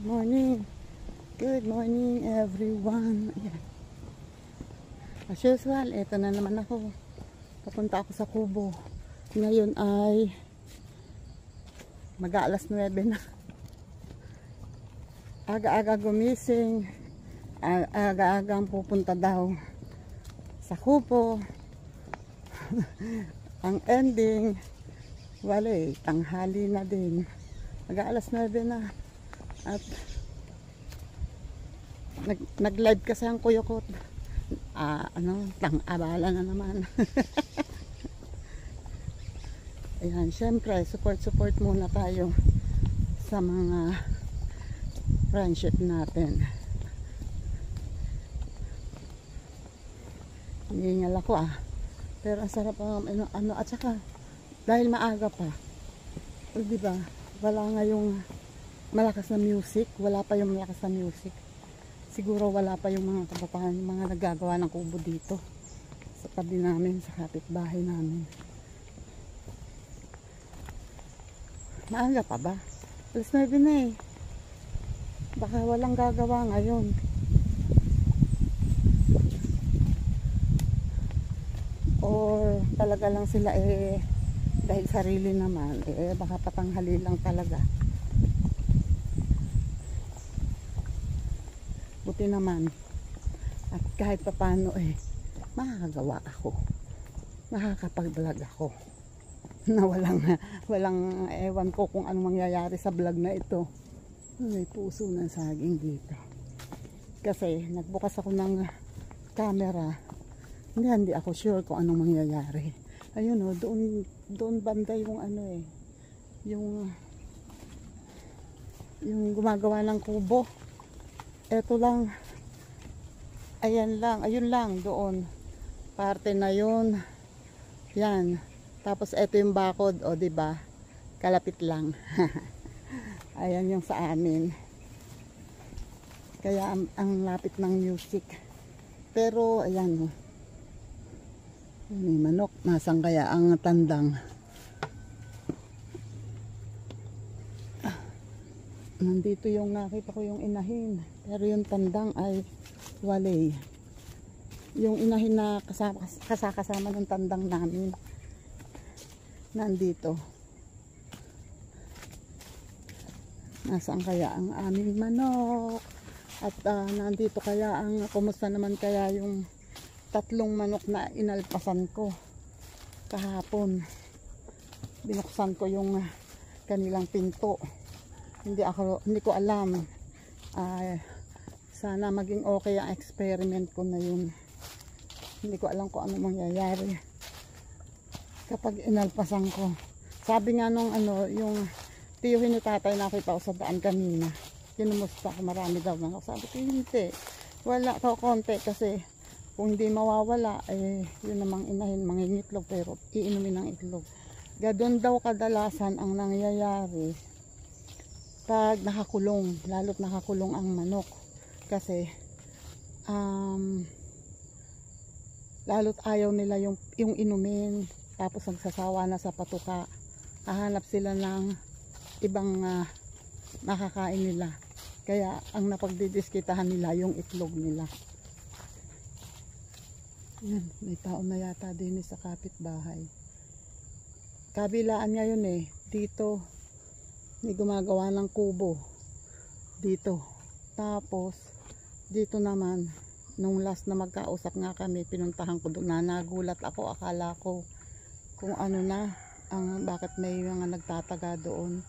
Good morning. Good morning everyone. Ayan. As usual, eto na naman ako. Papunta ako sa Kubo. Ngayon ay mag-aalas 9 na. Aga-aga gumising. Aga-agang pupunta daw sa Kubo. Ang ending, wala tanghali na din. Mag-aalas 9 na. At nag-live kasi ang kuya ko. Tang-abala na naman. Ayan, syempre, support muna tayo sa mga friendship natin. Hihingal ako pero ang sarap at saka dahil maaga pa, diba, wala nga yung malakas na music, wala pa yung malakas na music. Siguro wala pa yung mga kabataan, yung mga naggagawa ng kubo dito sa tabi namin, sa kapitbahay namin. Maaga pa ba? Alas 9 na baka walang gagawa ngayon. Or talaga lang sila dahil sarili naman, baka patanghali lang talaga. Buti naman at kahit paano makakagawa ako, makakapag-vlog ako na walang ewan ko kung anong mangyayari sa vlog na ito. May puso ng saging dito kasi nagbukas ako ng camera, hindi ako sure kung anong mangyayari. Ayun doon banda yung yung gumagawa ng kubo. Eto lang, ayun lang doon, parte na yun, yan. Tapos eto yung bakod, diba, kalapit lang. Ayan yung sa amin, kaya ang lapit ng music. Pero ayan, may manok. Nasaan kaya ang tandang? Nandito yung nakita ko yung inahin, pero yung tandang ay walay. Yung inahin na kasama ng tandang namin nandito. Nasaan kaya ang aming manok? At nandito kaya kumusta naman kaya yung 3 manok na inalpasan ko kahapon? Binuksan ko yung kanilang pinto. Hindi ko alam. Sana maging okay ang experiment ko na yun. Hindi ko alam kung ano mangyayari kapag inalpasan ko. Sabi nga nung yung tiyuhin ni tatay, nakita ko sa daan kanina, kinumusta ko, marami daw na. Sabi ko hindi, wala to, konti, kasi kung hindi mawawala yun namang inahin, mangingitlog, pero iinumin ng itlog. Gadon daw kadalasan ang nangyayari pag nakakulong, lalo't nakakulong ang manok, kasi lalo't ayaw nila yung inumin, tapos nagsasawa na sa patuka, hahanap sila ng ibang nakakain nila, kaya ang napagdidiskitahan nila yung itlog nila. Yan, may tao na yata din sa kapitbahay. Kabilaan ngayon dito may gumagawa ng kubo dito. Tapos dito naman, nung last na magkausap nga kami, pinuntahan ko doon, nagulat ako, akala ko kung ano na bakit may mga nagtataga doon,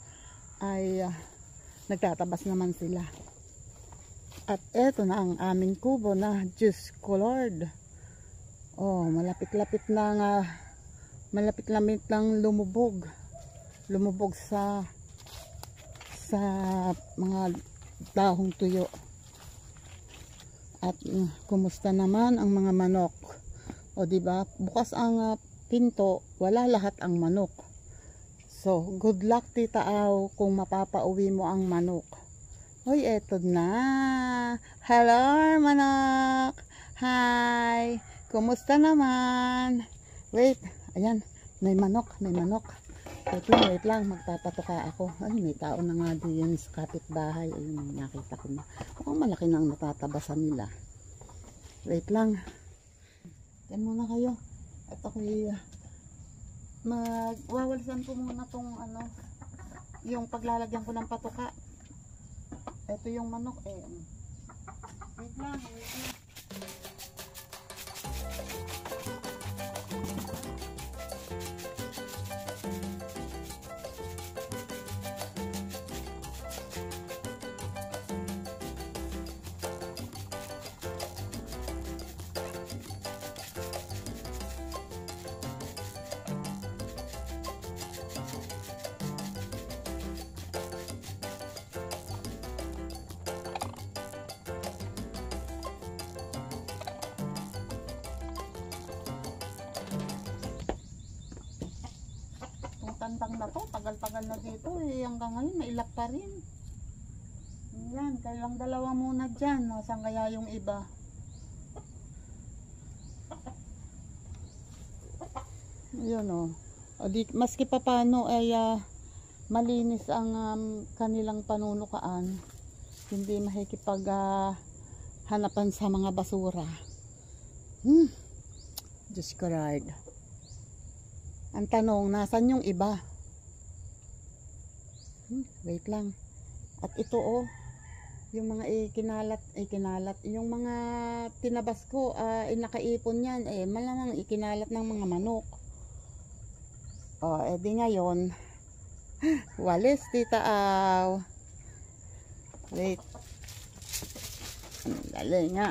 ay nagtatabas naman sila. At eto na ang aming kubo na, Diyos ko Lord, malapit-lapit lang lumubog sa mga dahong tuyo. At kumusta naman ang mga manok? Diba, bukas ang pinto, wala lahat ang manok. So good luck tita Aw kung mapapauwi mo ang manok. Hoy, eto na. Hello manok. Hi, kumusta naman? Wait, ayan, may manok. Ito, wait lang, magpapatuka ako. Ay, may tao na nga diyan sa kapitbahay. Ayun, nakita ko na. Mukhang malaki na ang natatabasan nila. Wait lang. Yan muna kayo. At ako'y magwawalisan ko muna tong ano, yung paglalagyan ko ng patuka. Ito yung manok eh. Wait lang, wait lang. Tantang na to, tagal-tagal na dito eh, hanggang ngayon mailak pa rin. Yan, kailang dalawa muna dyan, nasaan kaya yung iba? Yun o, maski pa paano ay malinis ang kanilang panunukaan, hindi makikipag hanapan sa mga basura. Diyos ko Lord. Ang tanong, nasan yung iba? Wait lang. At ito oh, yung mga ikinalat, yung mga tinabas ko, nakaipon yan, malamang ikinalat ng mga manok. Edi ngayon, walis tita Aw. Wait. Dali nga.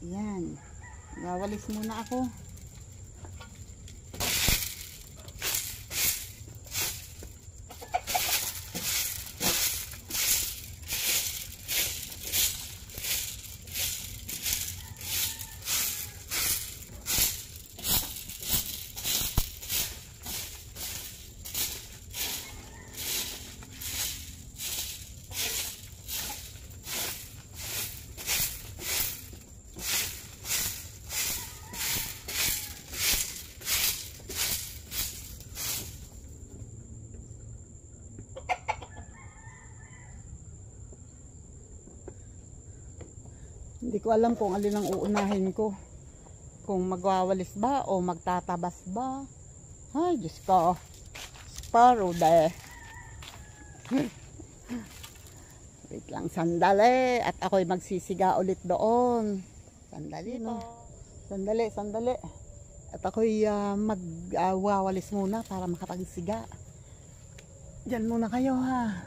Yan. Wawalis muna ako. Hindi ko alam kung alin ang uunahin ko. Kung magwawalis ba o magtatabas ba. Ay, Diyos ko. Sparrow de. Wait lang, sandali. At ako'y magsisiga ulit doon. Sandali, no? Sandali. At ako'y magwawalis muna para makapagsiga. Diyan muna kayo, ha?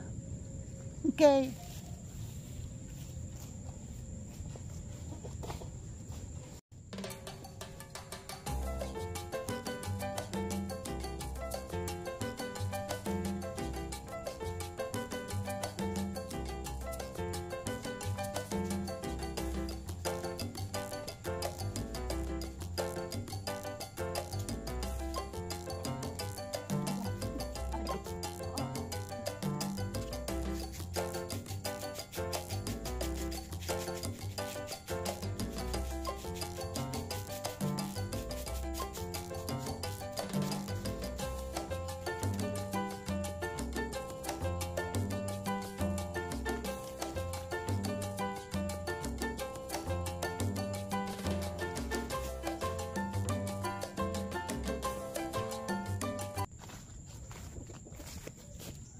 Okay.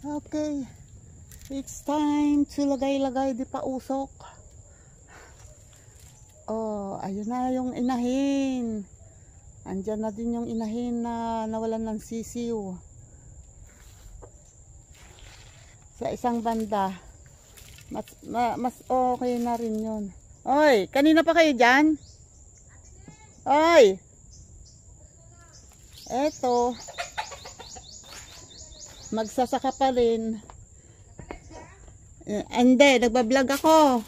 Okay, it's time to lagay-lagay di pa usok. Ayun na yung inahin. Andyan na din yung inahin na nawalan ng sisiw. Sa isang banda, mas okay na rin yun. Oy, kanina pa kayo dyan? Oy! Eto. Magsasaka pa rin. Hindi, nagbablog ako.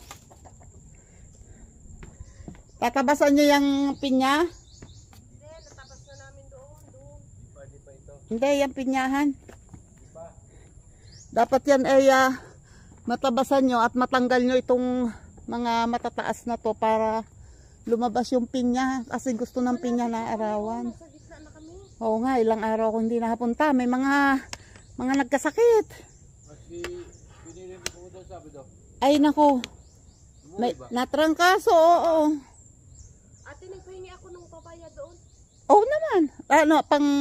Tatabasan niyo yung pinya? Hindi, natabas na namin doon. Di pa ito. Hindi, yung pinyahan. Dapat yan ay matabasan nyo at matanggal nyo itong mga matataas na to para lumabas yung pinya kasi gusto ng pinya na arawan. Nasa gitna na kami. Oo nga, ilang araw ko hindi nakapunta. May mga nagkasakit. Ay nako. May natrangkaso, oo. Ate, nagpahingi ako ng papaya doon. Oo naman. Ano,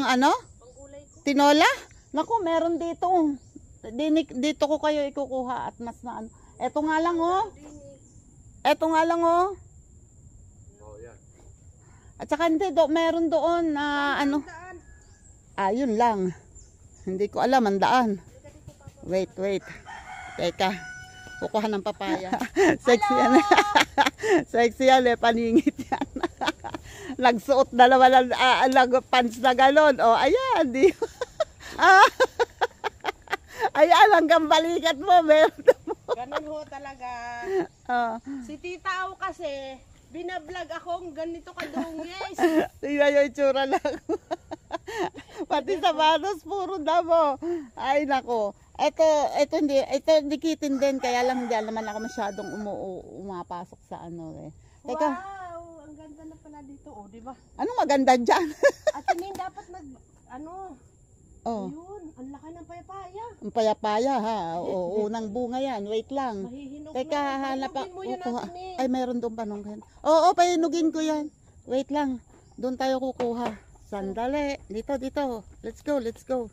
ano? Panggulay ko. Tinola? Naku, meron dito. Dito ko kayo ikukuha at mas na ano. Eto nga lang oh. Eto nga lang oh. At saka hindi, meron doon na ano. Yun lang. Hindi ko alam ang daan. Wait. Teka. Kukuha ng papaya. Sexy yan. Sexy yan eh. Paningit yan. Nagsuot dalawa lang pants na galon. O, ayan. Di. Ayan, hanggang balikat mo. Meron mo. Ganun ho talaga. Si Tita Au kasi, binablog akong ganito kadungis. Tingnan yung itsura lang. Pati sa manos, puro damo. Ay, nako. Ito dikitin din, kaya lang hindi naman ako masyadong umapasok sa ano eh. Teka. Wow, ang ganda na pala dito, oh, di ba? Anong maganda dyan? At hindi dapat Oh. yun, ang laki ng payapaya. Ang payapaya ha. Oo, unang bunga yan. Wait lang. Mahihinog Teka, na. hanap Pahinugin mo yan, kukuha. Ate Ning. Ay, meron doon panungkin. Oo, pahinugin ko yan. Wait lang. Doon tayo kukuha. Sandali. Dito. Let's go.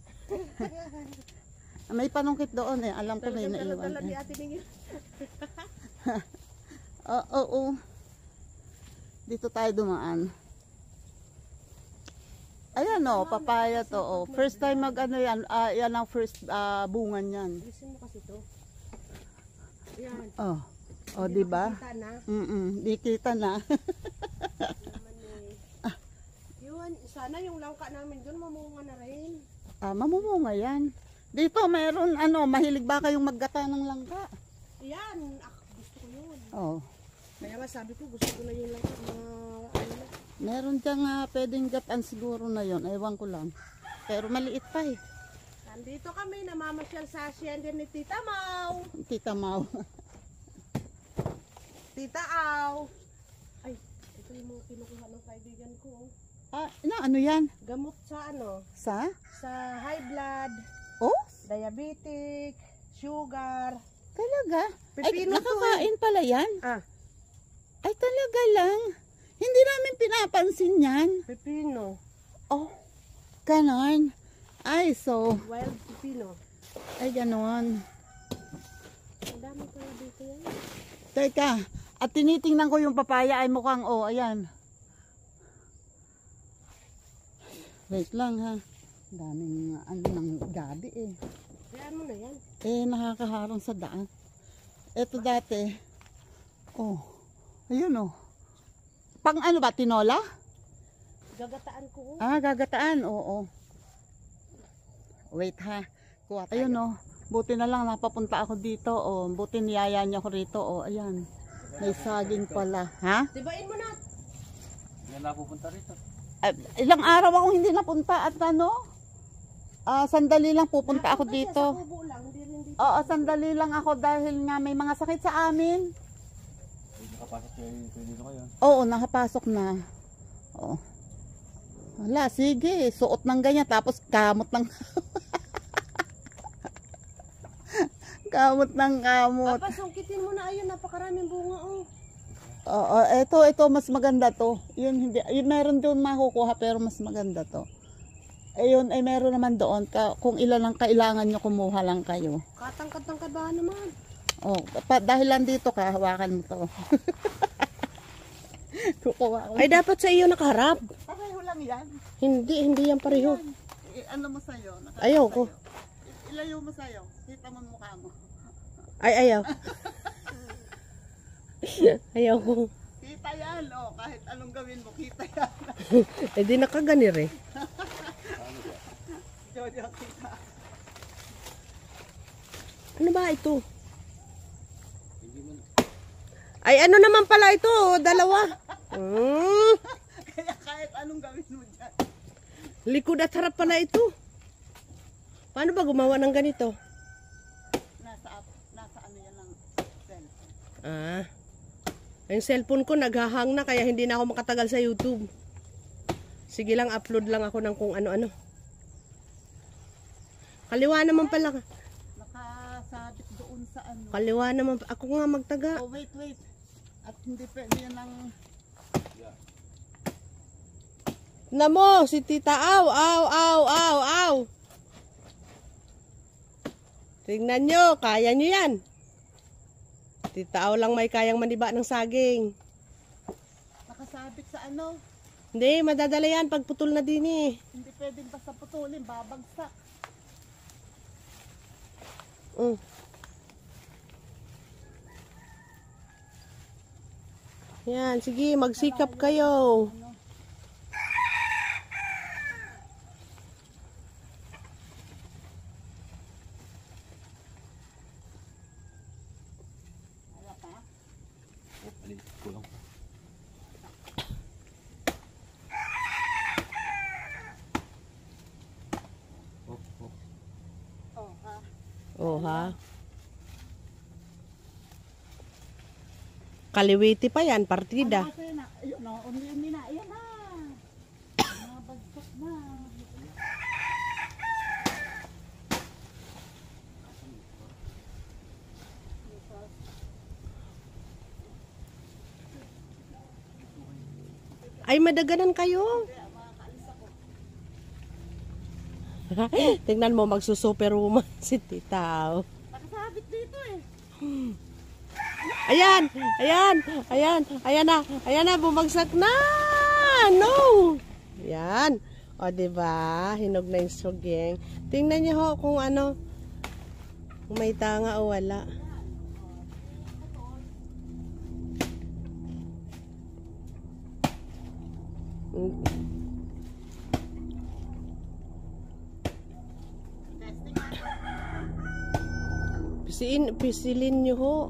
May panungkit doon eh. Alam ko may naiwan. Dala ni Ate Ning. Oo. Dito tayo dumaan. Ayan o, papaya to. Oh. First time mag ano yan. Yan ang first bungan yan. Bilisin mo kasi to. Yan. Oh, di ba? Kita na. Di kita na. Naman eh. Yun, sana yung langka namin doon mamunga na rin. Mamumunga yan. Dito mayroon mahilig ba kayong maggata ng langka? Yan, gusto ko yun. Oh. Kaya nga sabi ko, gusto ko na yung langka na Meron dyan pwedeng gataan siguro na yon. Ewan ko lang. Pero maliit pa eh. Nandito kami, namamasyal sa hacienda ni Tita Mau. Tita Mau. Tita Au. Ay, ito yung mga kinukuha ng kaibigan ko. Ano yan? Gamot sa Sa? sa high blood, Oh? diabetic, sugar. Talaga? Pipino Ay, nakakain pala yan? Ay, talaga lang. Hindi namin pinapansin yan. Pipino. Oh, ganon. Ay, so, Wild pipino. ay ganon. Ang dami pala dito yan. Teka, at tinitingnan ko yung papaya ay mukhang, ayan. Wait lang ha. Daming ng gabi eh. Kaya mo na yan. Nakakaharang sa daan. Ito dati. Ayun Pang ano ba, tinola? Gagataan ko. Gagataan, oo. Wait ha. Kuha tayo. Ayun buti na lang napapunta ako dito. Buti niyaya niya ako rito. Ayan. May saging pala. Ha? Dibain mo na. Hindi na pupunta rito. Ilang araw akong hindi napunta at sandali lang pupunta ako dito. Sa kubo lang, hindi rin dito. Oo, sandali lang ako dahil nga may mga sakit sa amin. Nakapasok kayo dito ngayon. Oo, nakapasok na. Oo. Wala, sige. Suot ng ganyan. Tapos kamot ng kamot ng kamot. Papa, sungkitin mo na. Ayun, napakaraming bunga. Oo, ito mas maganda to. Yun, hindi. Yun, meron doon makukuha pero mas maganda to. Ayun, ay meron naman doon. Kung ilan lang kailangan nyo, kumuha lang kayo. Katangkad-tangkad ba naman? Dahil lang dito ka, hawakan mo to. Kukuha ko. Ay, dapat sa iyo nakaharap. Pareho lang yan. Hindi yan pareho. Ano mo sa'yo? Ayaw ko. Ilayo mo sa'yo. Kita mo mukha mo. Ay, ayaw. Ayaw ko. Kita yan, kahit anong gawin mo, kita yan. Eh, di nakaganir eh. Jojo, kita. Ano ba ito? Ay, ano naman pala ito? Dalawa. Kaya kahit anong gawin mo dyan. Likod at harap pala ito. Paano ba gumawa ng ganito? Nasa ano yan ng cellphone. Yung cellphone ko naghahang na kaya hindi na ako makatagal sa YouTube. Sige lang, upload lang ako ng kung ano-ano. Kaliwa naman pala. Nakasabit doon sa ano. Kaliwa naman. Ako nga magtaga. Oh, wait. At hindi pwede yan ang... Namo, si Tita Aw. Tingnan nyo, kaya nyo yan. Tita Aw lang may kayang maniba ng saging. Nakasabit sa ano. Hindi, madadala yan pag putol na din eh. Hindi pwedeng basta putulin, babagsak. Mm. Yan, sige, magsikap kayo. Ano? Wala pa? Oh, alin, kulang. Oh. Oh, ha? Oh, ha? Kaliwiti pa yan, partida. Ano kasi na? Ayun na, unli na. Ayan na. Nabagsak na. Ay, madaganan kayo. Tingnan mo, magsusuperwoman si Tita Aw. Nakasabit dito eh. Ayan na, bumagsak na. No. Yan. O, diba? Hinog na yung sugeng. Tingnan niyo ho kung ano, kung may tanga o wala. Pisilin nyo ho.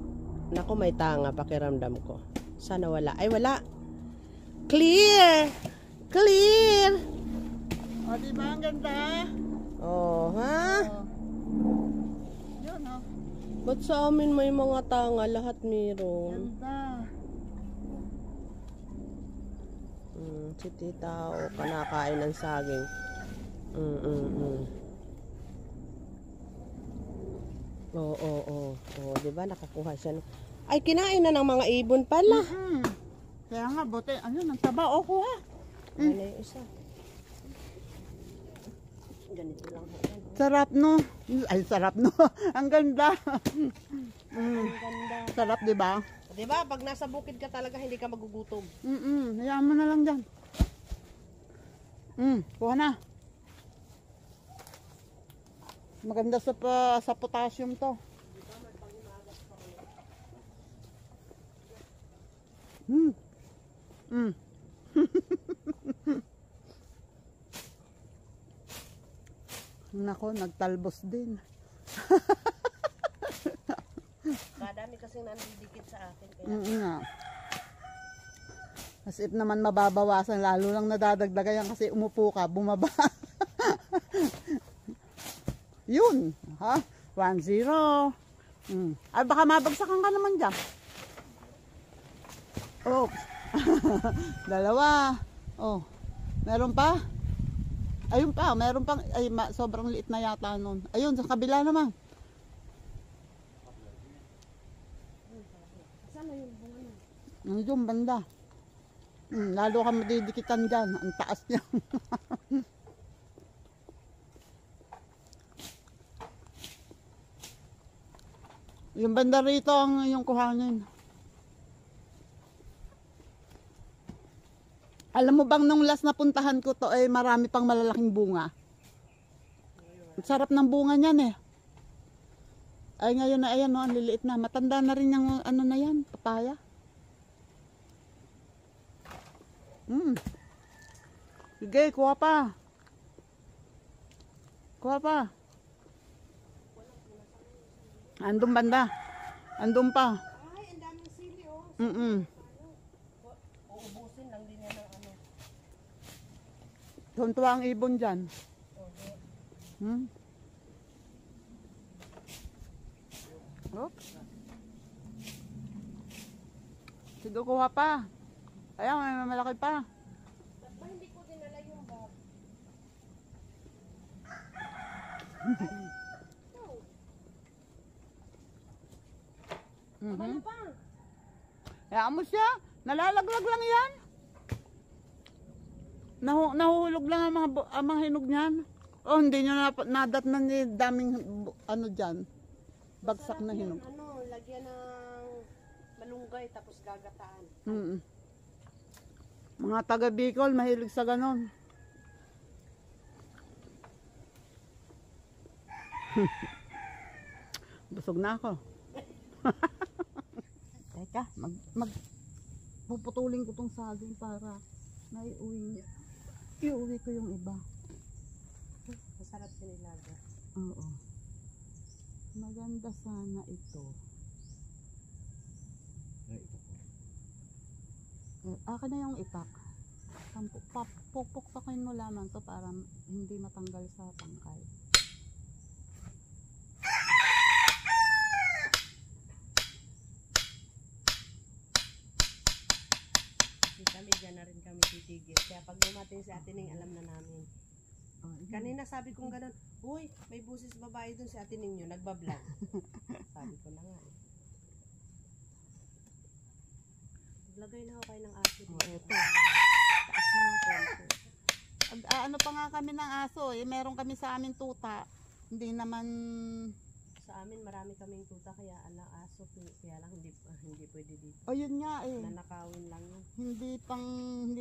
Naku, may tanga, pakiramdam ko. Sana wala. Ay, wala. Clear! O, diba ang ganda? Oh, ha? Oh. Yun, oh. Ba't sa amin may mga tanga? Lahat meron. Ganda. Si Tita Aw, kanakain ng saging. Oo. Diba? Nakakuha siya. Ay, kinain na ng mga ibon pala. Kaya nga, buti. Ano, ang taba. O, kuha. Ano yung isa? Ganito lang. Sarap, no? Ay, sarap, no? Ang ganda. Ang ganda. Sarap, diba? Diba? Pag nasa bukid ka talaga, hindi ka magugutom. Hayaan mo na lang dyan. Kuha na. Maganda sa potassium to. Nako, nagtalbos din. Kadami kasing nandidikit sa akin. Kaya... Nga. As if naman mababawasan, lalo lang nadadagdagan kasi umupo ka, bumaba. Yun, ha? 1-0. Ay, baka mabagsakan ka naman dyan. Oh. 2. Oh. Meron pa? Ayun pa, meron pang, ay, sobrang liit na yata nun. Ayun, sa kabila naman. Saan na yung bunga nun? Yung banda. Lalo ka madidikitan dyan. Ang taas niya. Yung banda rito ang yung kuhanin. Alam mo bang nung last na puntahan ko to ay marami pang malalaking bunga. Ang sarap ng bunga niyan eh. Ay ngayon na ayan no, ang liliit na. Matanda na rin yung ano na yan, papaya. Sige, kuha pa. Kuha pa. Andun banda. Andun pa. Ay, ang daming sili oh. Uubusin lang din yan ng ano. Tuntua ang ibon dyan. Oops. Kukuha pa. Ayan, may malaki pa. Ba hindi ko dinala yung bag? Mhm. Pa. Hayaan mo siya. Nalalaglag lang yan. Nahuhulog lang ang mga hinog niyan. Oh, hindi nyo nadat na ni daming ano dyan. Bagsak na hinog. Ano, lagyan ng malunggay tapos gagataan. Mm. Mga taga Bicol, mahilig sa ganon. Busog na ako. Teka, puputulin ko tong saging para naiuwi niya. Iuwi ko yung iba. Masarap sinilaga. Oo. Maganda sana ito. Ay, ito po. Akin na yung itak. Pukpuktakin mo lamang to para hindi matanggal sa tangkay. Kami dyan na rin kami titigil. Kaya pag dumating si Ate Ning, alam na namin. Kanina sabi kong gano'n, uy, may busis babae dun si Ate Ning nyo, nagbablog. Sabi ko na nga eh. Lagay na ako kayo ng aso. Eto. Taas na ng konti. Ano pa nga kami ng aso eh. Meron kami sa amin tuta. Hindi naman... Sa amin marami kaming tuta kaya aso. Kaya lang hindi pwede dito. O yun nga eh. Nanakawin lang yun. Hindi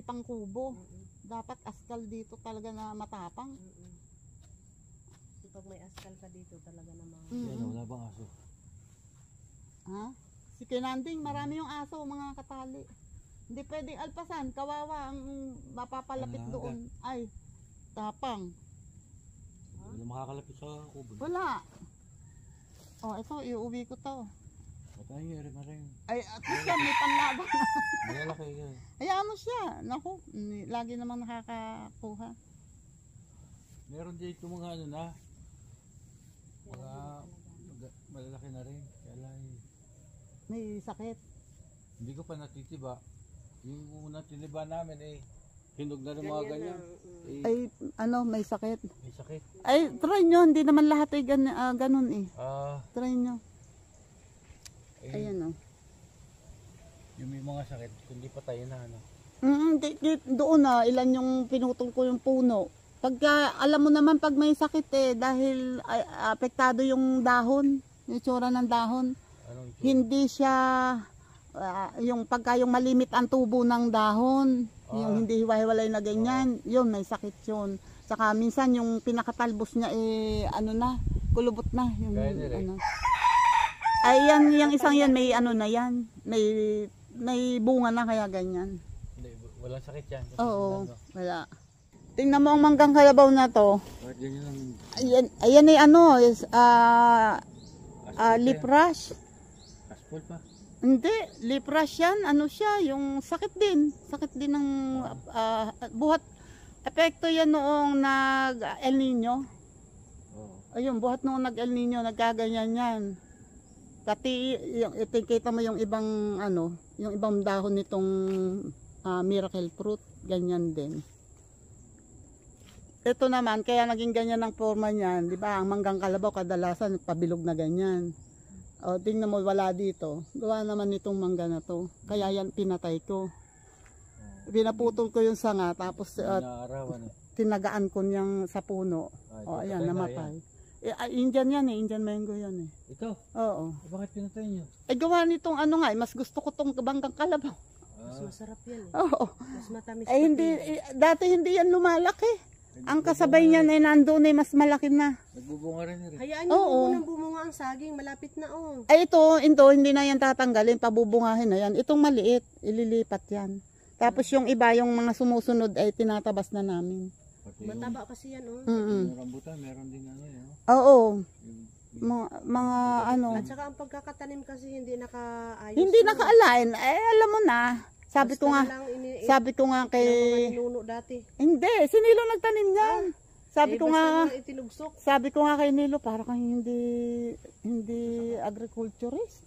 pang kubo. Dapat askal dito talaga na matapang. Kasi pag may askal ka dito talaga namang... Yan, wala bang aso? Ha? Si Kinanding, marami yung aso, mga katali. Hindi pwedeng alpasan, kawawa ang mapapalapit Ang doon. Ay, tapang. Wala makakalapit sa kubo. Wala. Oh, ito, iuwi ko to. Patay, rin. Ay, at least yan, may panlaban. Malalaki yan. Hayaan mo siya. Naku, lagi namang nakakakuha. Meron dito mga ano na. Mga malalaki na rin. Kaya lang, May sakit. hindi ko pa natitiba. Yung unang tiniba namin eh, hinog na rin mga ganyan. Eh, Ay, ano, may sakit. may sakit. Ay, try nyo. Hindi naman lahat ay ganun eh. Try nyo. Eh, Ayan o. yung may mga sakit, kundi patay na ano. Doon na, ilan yung pinutol ko yung puno. Pagka, alam mo naman pag may sakit eh, dahil apektado yung dahon, yung tsura ng dahon. Anong ito? Hindi siya, yung pagka yung malimit ang tubo ng dahon, yung hindi hiwa-hiwalay na ganyan, yun, may sakit yun. Saka minsan yung pinakatalbos niya eh, ano na, kulubot na. Yung, Gaya nila eh. ano. Ay, yung isang yan, may ano na yan, may bunga na kaya ganyan. Hindi, walang sakit yan. Kasi Oo, ano, wala. Tingnan mo ang manggang kalabaw na to. kahit ganyan ang Ayan ay ano, is, asphalt lip yan. rash. Asphalt pa. Hindi, lip rash yan. Ano siya, yung sakit din. Sakit din ng buhat. Epekto yan noong nag-El Nino. Oo. Ayun, buhat noong nag-El Nino, nagkaganyan yan. Pati, kita mo yung ibang, ano, yung ibang dahon nitong miracle fruit, ganyan din. Ito naman, kaya naging ganyan ang forma niyan, di ba? Ang manggang kalabaw kadalasan pabilog na ganyan. O, tingnan mo, wala dito. Gawa naman nitong mangga na to. Kaya yan pinatay ko. Pinaputol ko yung sanga, tapos Inaarawan eh. tinagaan ko niyang sa puno. O, ayan, patay na namatay. Indian yan eh, Indian mango yan eh. Ito, Oo. bakit pinatay niyo? Ay, gawa nitong ano nga, mas gusto ko tong manggang kalabaw. Mas masarap yan eh. Oo. Mas matamis. Ay, hindi, dati hindi yan lumalaki. Ang kasabay niyan ay nandoon ay mas malaki na. Nagbubunga rin rin. Hayaan nyo Oo. munang bumunga ang saging. Malapit na oh. Ay, ito, hindi na yan tatanggalin, pabubungahin na yan. Itong maliit, ililipat yan. Tapos yung iba, yung mga sumusunod ay tinatabas na namin. Pati yung, Mataba kasi yan oh. yung rambutan, meron din ano yun. Oo, Yung, mga ano, At saka ang pagkakatanim kasi hindi nakaayos. hindi naka-align. Eh, alam mo na, sabi ko nga kay, Ninuno dati. hindi, si Nilo nagtanim yan. Sabi ko nga, basta itinugsok. sabi ko nga kay Nilo, para kang hindi agriculturist.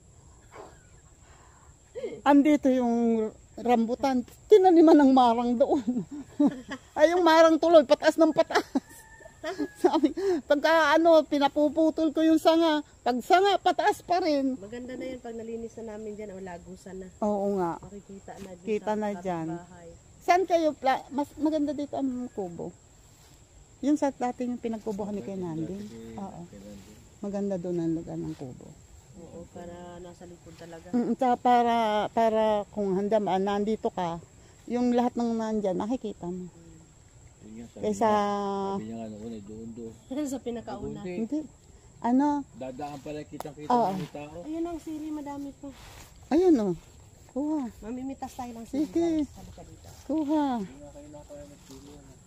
andito yung rambutan. Tinaniman ng marang doon. Ay, yung marang tuloy, pataas ng pataas. Sabi, pagka pinapuputol ko yung sanga. Pag sanga, pataas pa rin. Maganda na yun pag nalinis na namin dyan o lagusan na. Oo nga. Makikita na dyan. Kita sa na kapitbahay. dyan. Saan kayo, mas maganda dito ang kubo? Yun sa dati yung pinagkubuhan ni Kuya Nanding. Oo. Maganda doon ang lugar ng kubo. Oo, para nasa likod talaga. Para kung handa nandito ka, yung lahat ng nandyan, nakikita mo. Yun nga, Kaysa, sabi niya nga noon, doon. Sa pinakauna. hindi. Dadaan pala kitang-kita Oo. ng tao. Ayun ang sili, madami pa. Ayun o. Kuha. Mamimitas tayo ng sili. Sige. guys. Sabi ka dito. Kuha.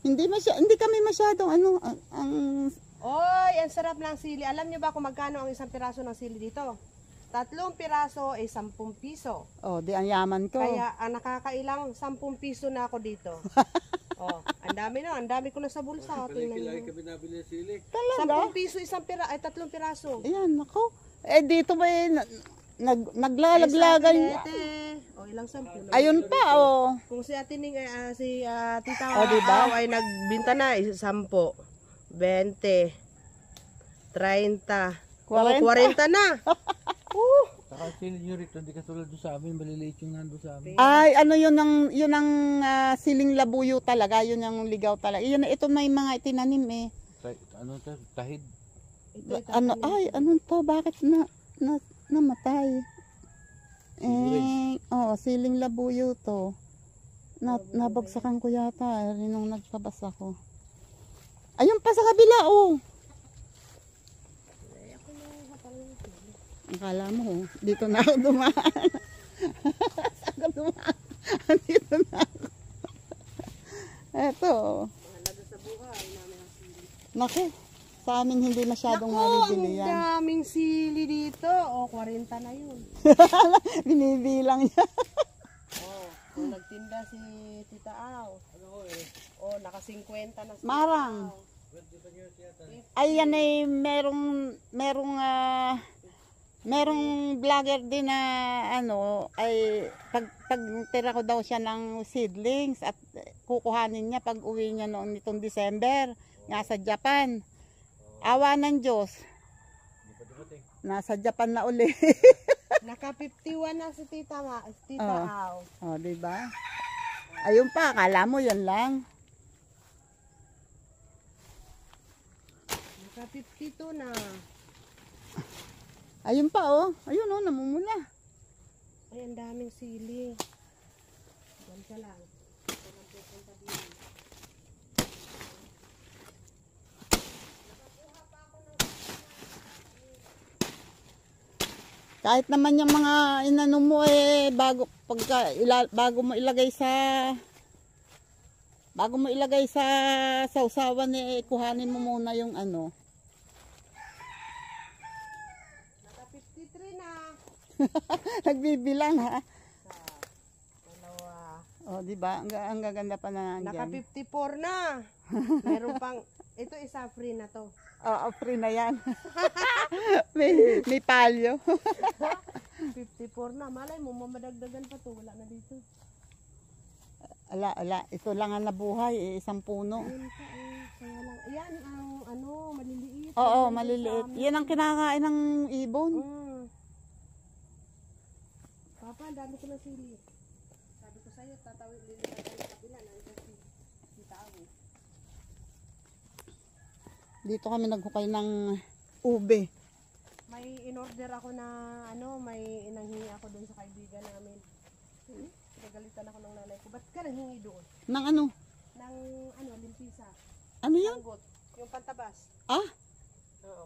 Hindi kami masyadong ang Oy, ang sarap ng sili. Alam niyo ba kung magkano ang isang piraso ng sili dito? 3 piraso ay 10 piso. di ang yaman ko. Kaya ang nakakailang 10 piso na ako dito. Oh, ang dami na, ang dami ko na sa bulsa. Tingnan Lagi niyo. kami nabili ng sili. 10 piso isang ay 3 piraso. Ayan, ako. Dito ba naglalaglagan. O ilang 10. Ayun pa, Kung si Ate Ning si Tita diba? Aw ay nagbinta na 10, 20, 30, 40 na. Saka sili nyo rito, hindi katulad doon sa amin, maliliit yung nando sa amin. Ay, yun ang siling labuyo talaga, yun ang ligaw talaga. Ito na yung mga itinanim eh. Tahid. Ano to, bakit namatay? Siling labuyo to. Nabagsakan ko yata, nung nagpabasa ko. Ayun pa sa kabila, Akala mo, dito na ako dumaan. Saan ka dumaan? Dito na ako. Eto. Mahalaga sa buhay namin ang sili. Naku, sa amin hindi masyadong Ang mabibili yan. daming sili dito. 40 na yun. Binibilang niya. Kung nagtinda si Tita Aw. Naka 50 na si Marang. Ay, yan ay merong vlogger din na ay pag tira ko daw siya ng seedlings at kukuhanin niya pag uwi niya noong nitong December nga sa Japan. Awa ng Diyos. Nasa Japan na uli. Naka 51 na si Tita Aw. Di ba? Ayun pa, akala mo yan lang. Naka 52 na. Ayun pa ayun namumula. Ay, ang daming sili. Diyan ka lang. Ito lang pupunta din. Kahit naman yung mga inano mo bago mo ilagay sa sausawan kuhanin mo muna yung Naka 53 na. Nagbibilang ha. Dalawa. Di ba? Ang gaganda pa na Naka nandiyan. 54 na. Meron pang, ito isa free na to. Free na yan. may palyo. 54 na. Malay mo, mamadagdagan pa to. Wala na dito. Ala. Ito lang ang nabuhay. Isang puno. Ayun pa kaya lang. Yan ang maliliit. Oo, maliliit. Yan ang kinakain ng ibon. Papa, ang dami ko ng sili. Sabi ko sa'yo, tatawid lilitan tayo sa kapila. Nandiyan si Tita Aw. Dito kami naghukay ng ube. May in-order ako na may inanghingi ako doon sa kaibigan namin. Nagalitan ako ng nanay ko. Ba't ka nanghingi doon? Ng ano? Ng limpisa. Ano yun? Sanggot. Yung pantabas. Oo,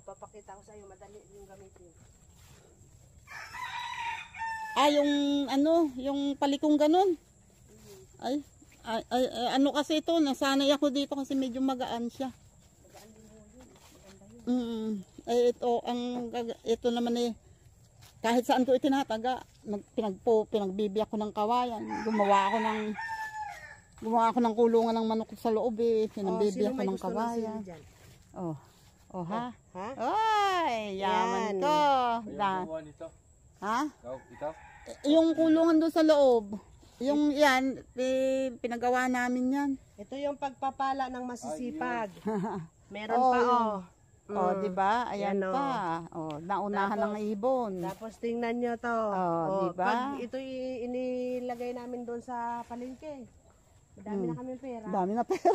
papakita ko sa iyo, madali yung gamitin. Yung palikong ganun. Ay, kasi ito, nasanay ako dito kasi medyo magaan siya. Magaan din mo yun. Maganda yun. Ito naman kahit saan ko itinataga, pinagbibiyak ko ng kawayan. Gumawa ako ng kulungan ng manok sa loob pinagbibiyak ko ng kawayan. Ha? Ha? Ay, yaman Yan. ko. Ayaw gumawa nito. Ha? Ikaw? Yung kulungan doon sa loob. Yung yan, pinagawa namin yan. Ito yung pagpapala ng masisipag. Meron Oh, pa yun. oh. Oh, di ba? Ayan Yan, oh. pa. Oh, naunahan ng ibon. Tapos tingnan nyo to. Oh, diba? Pag ito inilagay namin doon sa palengke. Madami na kami pera. Dami na pera.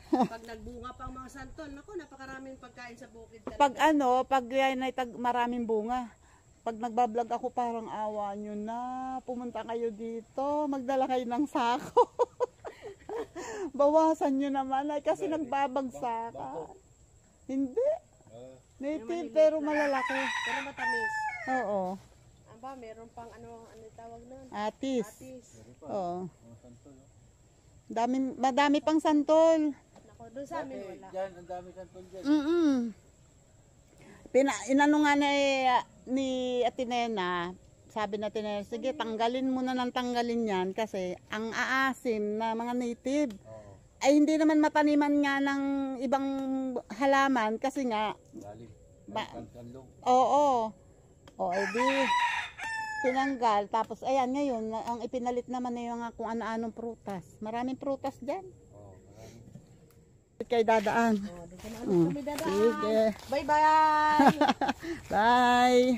Pag nagbunga pang mga santol, naku, napakaraming pagkain sa bukid talaga. Pag yan ay maraming bunga. Pag nagbablog ako, parang awa nyo na. Pumunta kayo dito. Magdala kayo ng sako. Bawasan nyo naman ay kasi nagbabagsakan. Hindi. Native pero malalaki. Pero matamis. Oo. Aba, meron pang ano tawag nun? Atis. Atis. Oo. Madami pang santol. Naku, doon sa amin wala. Diyan, ang dami santol dyan. Inano nga ni Atenena, sabi na Atenena, sige tanggalin mo na ng tanggalin yan kasi ang aasim na mga native ay hindi naman mataniman nga ng ibang halaman kasi nga Lalim. Kanlong. oo. O edi tinanggal tapos ayan ngayon ang ipinalit naman na yung kung ano-anong prutas. Maraming prutas diyan. Kay dadaan. Oh, dito na ulit kami dadaan. Sige. Bye-bye! Bye.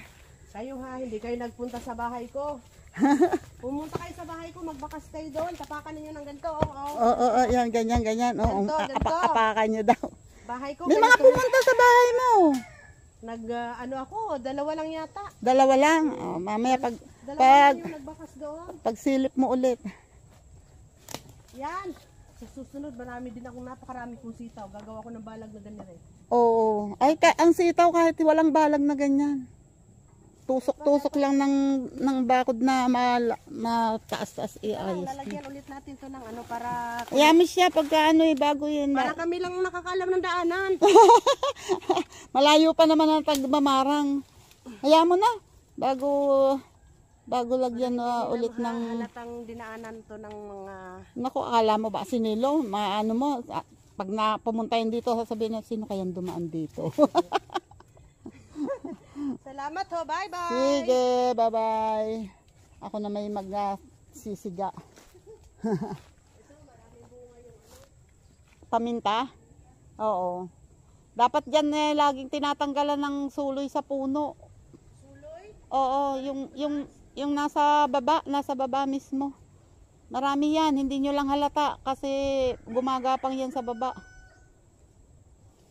Kayo ha, hindi kayo nagpunta sa bahay ko. Pumunta kayo sa bahay ko, magbakas kayo doon. Tapakan ninyo ng ganito. Oo, yan, ganyan. Oo, Ganito. apakan nyo daw. Bahay ko. May mga pumunta sa bahay mo. Ano ako, dalawa lang yata. Dalawa lang. Oh, mamaya Dalawa lang yung nagbakas doon. pag silip mo ulit. Yan. Sa susunod, marami din akong napakarami kong sitaw. Gagawa ko ng balag na ganyan eh. Oo. Ay, ang sitaw kahit walang balag na ganyan. Tusok-tusok lang ng bakod na mataas-taas iayos. Lalagyan ulit natin to ng ano para... Yamis siya pagka bago yun. Para kami lang nakakaalam ng daanan. Malayo pa naman ang tagmamarang. Hayaan mo na. Bago lagyan ulit ng... Halatang dinaanan to ng mga... Naku, akala mo ba sinilo? Maano mo, pag pumunta yun dito, sasabihin na sino kayang dumaan dito. Salamat ho, bye-bye! Sige, bye-bye. Ako na may magsisiga. Paminta? Oo. Dapat dyan laging tinatanggalan ng suloy sa puno. Suloy? Oo, yung nasa baba mismo. Marami yan, hindi nyo lang halata kasi gumagapang yan sa baba.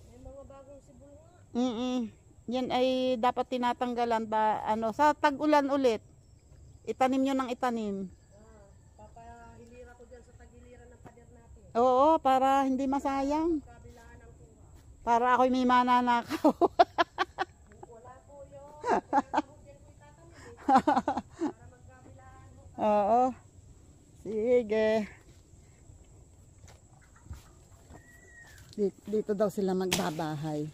May mga bagong sibol nga. Yan ay dapat tinatanggalan ba sa tag-ulan ulit. Itanim nyo ng itanim. Papahilira ko dyan sa tagiliran ng pader natin. Oo, para hindi masayang. Kabilaan ng kuha. Para ako'y may mananakaw. Wala po yun. Kaya ako dyan ko itatanim eh. Para magkabilaan mo. Oo. Sige. Dito daw sila magbabahay.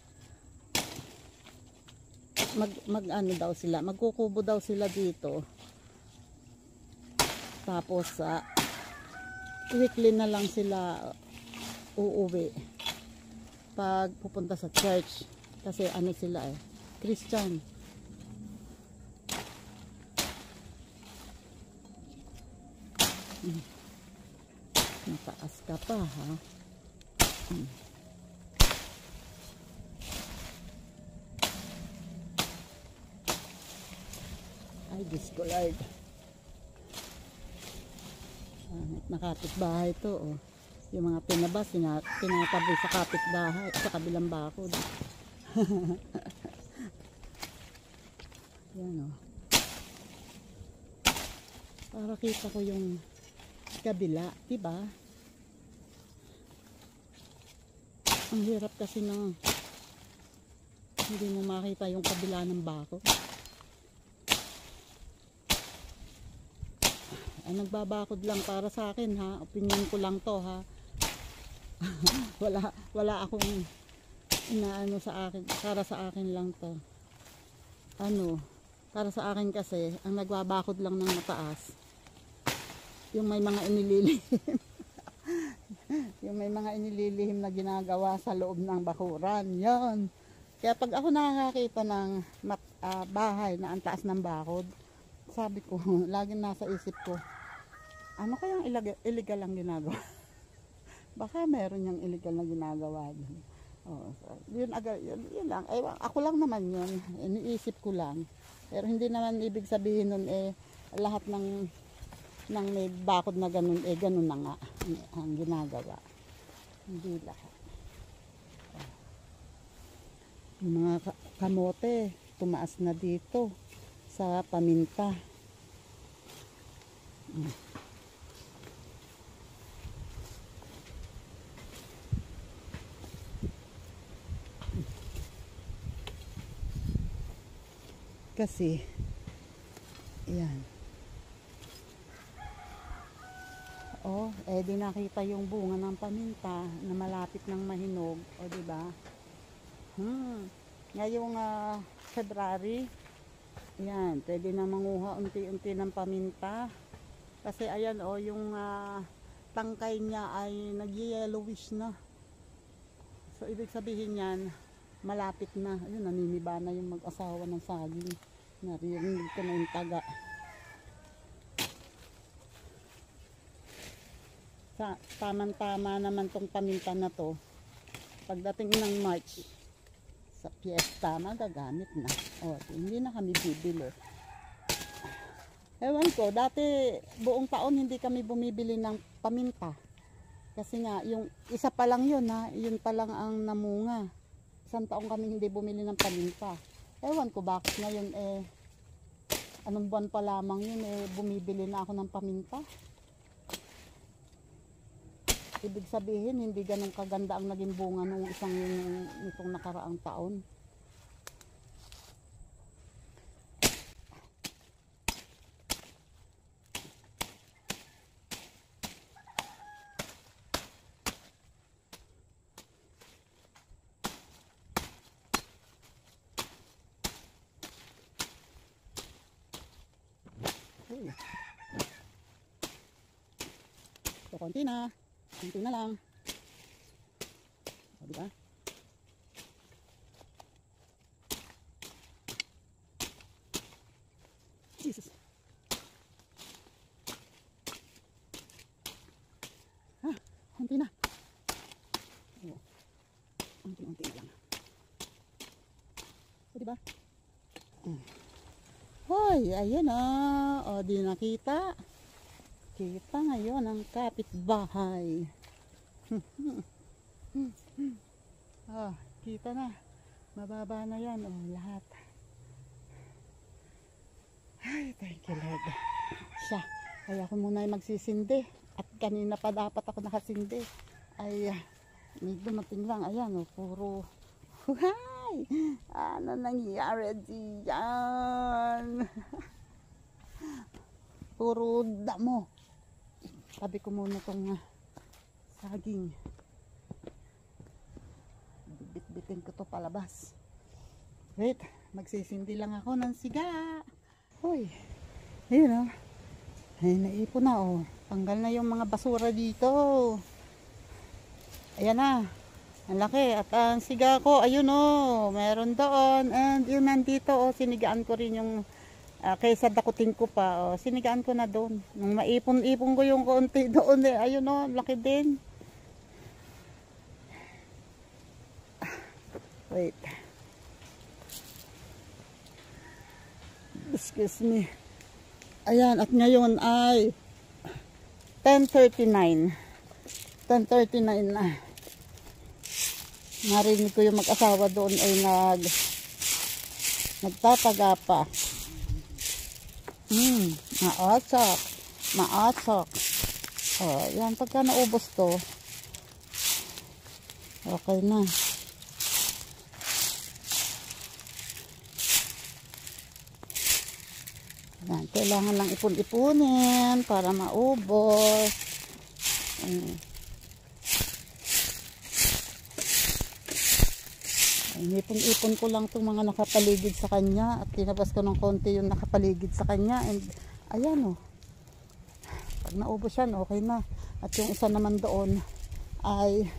Daw sila, magkukubo daw sila dito. Tapos weekly na lang sila uuwi pag pupunta sa church kasi sila Christian. Mataas ka pa ha. Ay, Diyos ko Lord. Na kapitbahay to, oh. Yung mga pinabas, tinatabi sa kapitbahay, sa kabilang bakod. Yan, oh. Para kita ko yung kabila, diba? Ang hirap kasi na hindi mo makita yung kabila ng bakod. Nagbabakod lang para sa akin ha, opinion ko lang to ha. wala akong inaano sa akin, para sa akin lang to. Para sa akin kasi ang nagbabakod lang ng mataas yung may mga inililihim. Yung may mga inililihim na ginagawa sa loob ng bakuran, yon. Kaya pag ako nakakita ng bahay na ang taas ng bakod. Sabi ko, laging nasa isip ko, ano kayang illegal ang ginagawa? Baka meron yung illegal na ginagawa din. Oh, so, yun lang. Ako lang naman yun. Iniisip ko lang. Pero hindi naman ibig sabihin nun lahat ng may bakod na ganun, ganun na nga ang ginagawa. Hindi lahat. Yung mga kamote, tumaas na dito sa paminta. Kasi, yan. Di nakita yung bunga ng paminta na malapit ng mahinog. Diba? Ngayong February, yan, pwede na manguha unti-unti ng paminta. Kasi ayan, yung tangkay niya ay nag-yellowish na. So, ibig sabihin yan, malapit na. Ayun, naniniba na yung mag-asawa ng saging. Narinig ko na yung taga. Tamang-tama naman tong paminta na to. Pagdating ng March, sa piyesta, magagamit na. Hindi na kami bibili. Ewan ko, dati buong taon hindi kami bumibili ng paminta. Kasi nga, yung isa pa lang yun yun pa lang ang namunga. Isang taon kami hindi bumili ng paminta. Ewan ko bakit ngayon anong buwan pa lamang yun bumibili na ako ng paminta. Ibig sabihin hindi ganun kaganda ang naging bunga nung nitong nakaraang taon. So, konti na lang. Diba? Jesus. Konti na. Unti-unti lang. Diba? Hoy, ayun di nakita. Kita ngayon ang kapitbahay. Kita na. Mababa na yan. Lahat. Ay, thank you Lord. Kaya ako muna ay magsisindi. At kanina pa dapat ako nakasindi. Ay, may dumating lang. Ayan, puro. Hi! Ano nangyari diyan? Puro damo. Sabi ko muna itong saging. Bit-bitin ko to palabas. Wait, magsisindi lang ako ng siga. Hoy, ayun ay naipon na Tanggal na yung mga basura dito. Ayan na. Ang laki. At ang siga ko, ayun meron doon. And yun nandito sinigaan ko rin yung kaysa dakutin ko pa, sinigaan ko na doon. Nung maipon-ipon ko yung konti doon ayun laki din. Wait. Excuse me. Ayan, at ngayon ay 10:39. 10:39 na. Narinig ko yung mag-asawa doon ay nagtataga pa. Maatsok. Yan, pagka naubos to, okay na. Yan, kailangan lang ipon-ipunin para maubos. Ipon-ipon ko lang itong mga nakapaligid sa kanya at tinabas ko ng konti yung nakapaligid sa kanya and ayan pag naubos yan okay na. At yung isa naman doon ay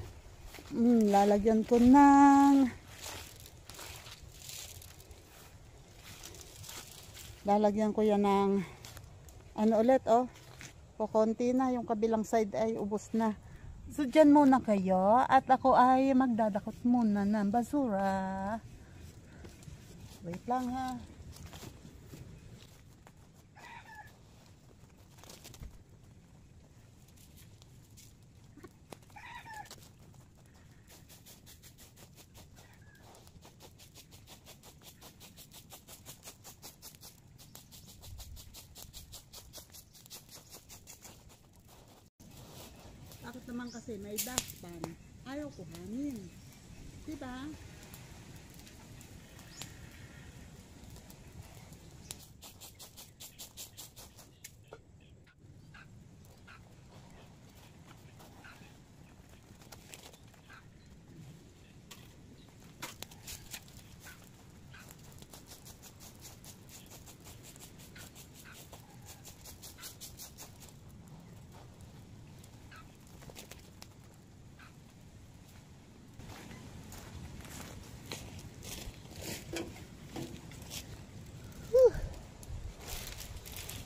lalagyan ko ng Lalagyan ko yan ng ano ulit, oh. Kukunti na, yung kabilang side ay ubos na. So dyan muna kayo at ako ay magdadakot muna ng basura. Wait lang ha. Bakit naman kasi may dustpan, ayaw kuhanin. Diba?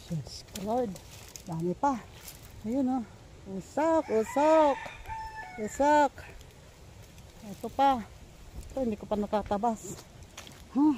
Yes, Lord. Dami pa. Ayun, oh. Usok, usok. Usok. Ito pa. Ito, hindi ko pa natatabas. Huh.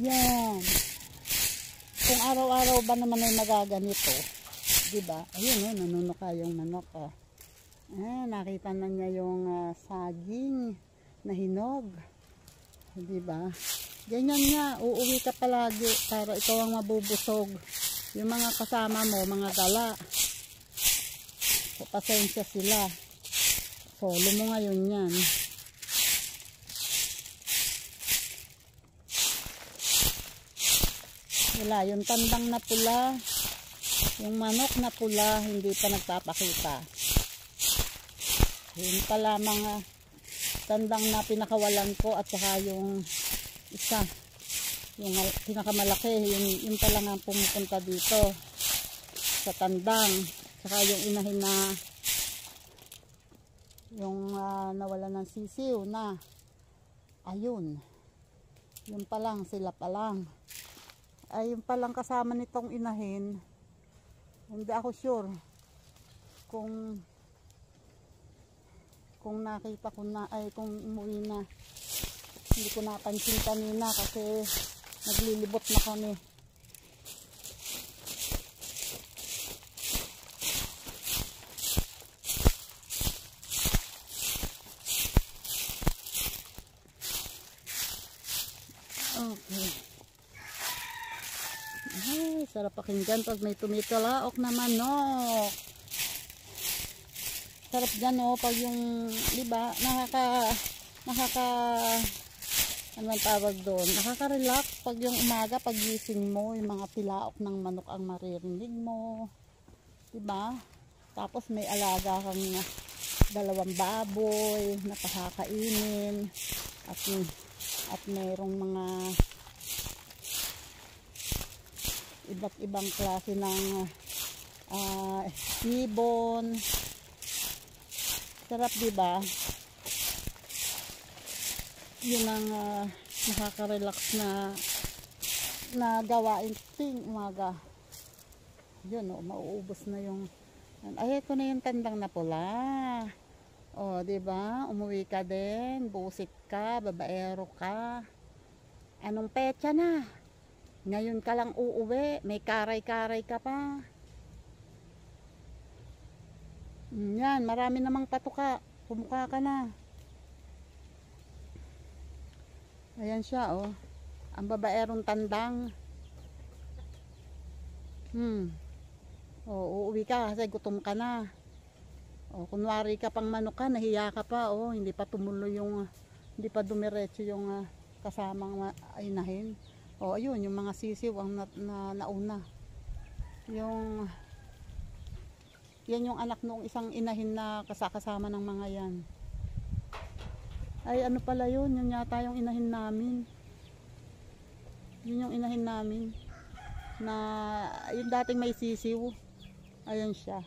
Yan. Kung araw-araw ba naman ay magaganito, diba? Ayun, oh, nanunuka yung manok, oh. Nakita na niya yung saging na hinog. Diba? Ganyan nga, uuwi ka palagi para ikaw ang mabubusog. Yung mga kasama mo, mga gala. So, pasensya sila. Solo mo ngayon yan. Wala, yung tandang na pula, yung manok na pula, hindi pa nagpapakita. Yun pala mga tandang na pinakawalan ko at saka yung isa, yung pinakamalaki, yung pala nga pumupunta dito sa tandang. Saka yung inahin na yung nawala ng sisiw na ayun, yun pa lang, sila pa lang. Ay yung palang kasama nitong inahin, hindi ako sure kung nakita ko na, ay kung umuwi na. Hindi ko napansin kanina kasi naglilibot na kami. Okay. Ay, sarap pakinggan pag may tumitalaok na manok. Sarap dyan, oh, pag yung, diba, ano ang tawag doon, nakaka-relax pag yung umaga, pag gising mo, yung mga tilaok ng manok ang maririnig mo, diba? Tapos may alaga kang 2 baboy na pakakainin at mayroong mga iba't ibang klase ng ibon. Sarap, diba? Yun ang nakaka-relax na gawain ting umaga. Yun, oh, mauubos na yung ay, ito na yung tandang na pula. O, diba? Umuwi ka din, busit ka, babaero ka. Anong petsa na? Ngayon ka lang uuwi, may karay-karay ka pa. Yan, marami namang patuka. Pumukha ka na. Ayan siya, oh. Ang babaerong tandang. O, uuwi ka kasi gutom ka na. O, kunwari ka pang manok ka, nahiya ka pa, oh. Hindi pa tumuloy yung, hindi pa dumiretso yung kasamang inahin. O, ayun, yung mga sisiw ang nauna. Yung Yan yung anak nung isang inahin na kasama ng mga yan. Ay ano pala yun, yun yata yung inahin namin. Yun yung inahin namin. Na yung dating may sisiw. Ayan siya.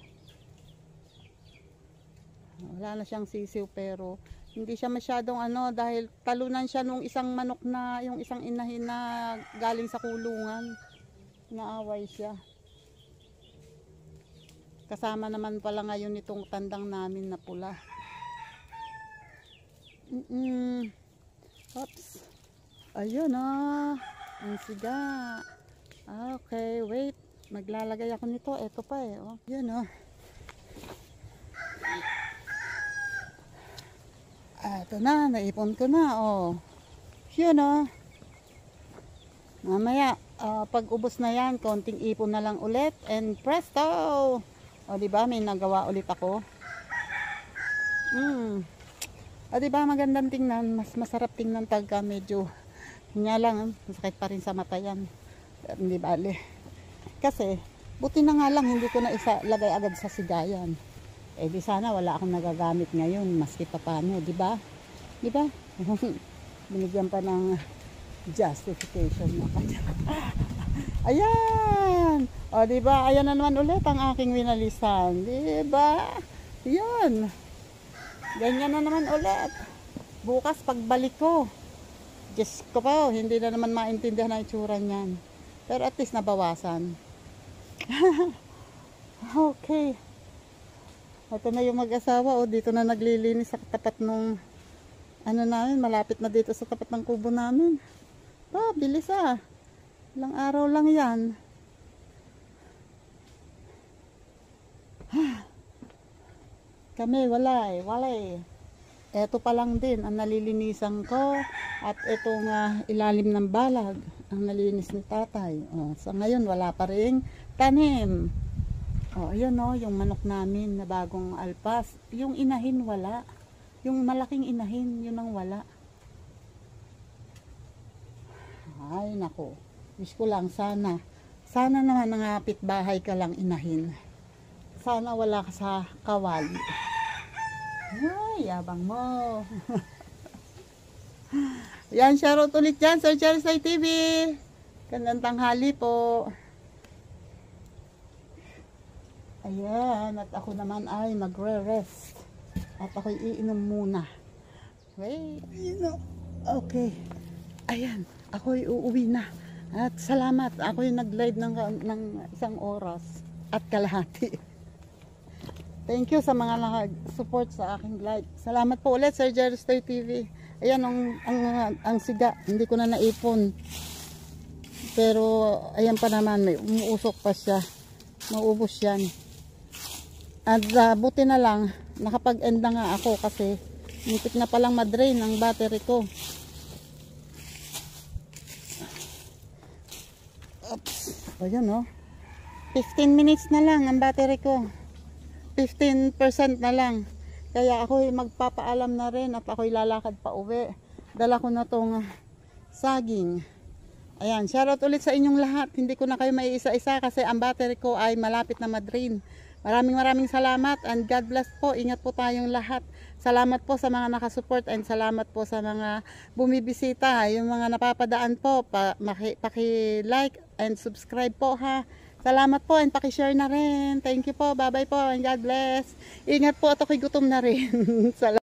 Wala na siyang sisiw pero hindi siya masyadong ano dahil talunan siya nung isang manok na yung isang inahin na galing sa kulungan. Naaway siya. Kasama naman pala ngayon itong tandang namin na pula. Oops. Ayun ah. Ang siga. Okay, wait. Maglalagay ako nito. Ito pa eh. Oh. Yun oh. Ito na. Naipon ko na. Oh. Yun oh. Mamaya, pag ubos na yan, konting ipon na lang ulit. And presto! O diba, may nagawa ulit ako. O diba, magandang tingnan. Mas masarap tingnan pagka medyo nga lang, masakit pa rin sa mata yan. Pero hindi bale. Kasi, buti na nga lang, hindi ko na lagay agad sa sigayan. Eh di sana wala akong nagagamit ngayon, maski pa paano, diba? Diba? Binigyan pa ng justification na kanya. Ayan! O diba, ayan na naman ulit ang aking winalisan. Diba? Yan. Ganyan na naman ulit. Bukas pagbalik ko. Diyos ko po, hindi na naman maintindihan ang itsura niyan. Pero at least nabawasan. Okay. Ito na yung mag-asawa. O, dito na naglilinis sa tapat nung ano namin, malapit na dito sa tapat ng kubo namin. Bilis ah. Ilang araw lang yan. Kami, wala eh. Ito pa lang din ang nalilinisan ko. At itong ilalim ng balag ang nalinis ni tatay. Sa ngayon, wala pa ring tanim. Ayan yung manok namin na bagong alpas. Yung inahin, wala. Yung malaking inahin, yun ang wala. Ay, nako. Wish ko lang sana. Sana naman nangapit bahay ka lang inahin. Sana wala ka sa kawali. Ay, yabang mo. Yan, shoutout ulit dyan, Sir Charisay TV. Gandang tanghali po. Ayan, at ako naman ay magre-rest. At ako'y iinom muna. Wait, okay. Ayan, ako'y uuwi na. At salamat, ako'y nag-live ng 1 oras at kalahati. Thank you sa mga nag-support sa aking live. Salamat po ulit, Sir Charisay TV. Ayan, ang siga, hindi ko na naipon. Pero, ayan pa naman, may umuusok pa siya. Maubos yan. At buti na lang, nakapag-end na nga ako kasi muntik na palang madrain ang battery ko. Oops. Ayan 15 minutes na lang ang battery ko. 15% na lang. Kaya ako'y magpapaalam na rin at ako'y lalakad pa uwi. Dala ko na tong saging. Ayan, shoutout ulit sa inyong lahat. Hindi ko na kayo may isa-isa kasi ang battery ko ay malapit na madrain. Maraming salamat and God bless po. Ingat po tayong lahat. Salamat po sa mga nakasupport and salamat po sa mga bumibisita. Yung mga napapadaan po, paki-like and subscribe po ha. Salamat po and paki-share na rin. Thank you po. Bye-bye po and God bless. Ingat po at ako'y gutom na rin. Salamat.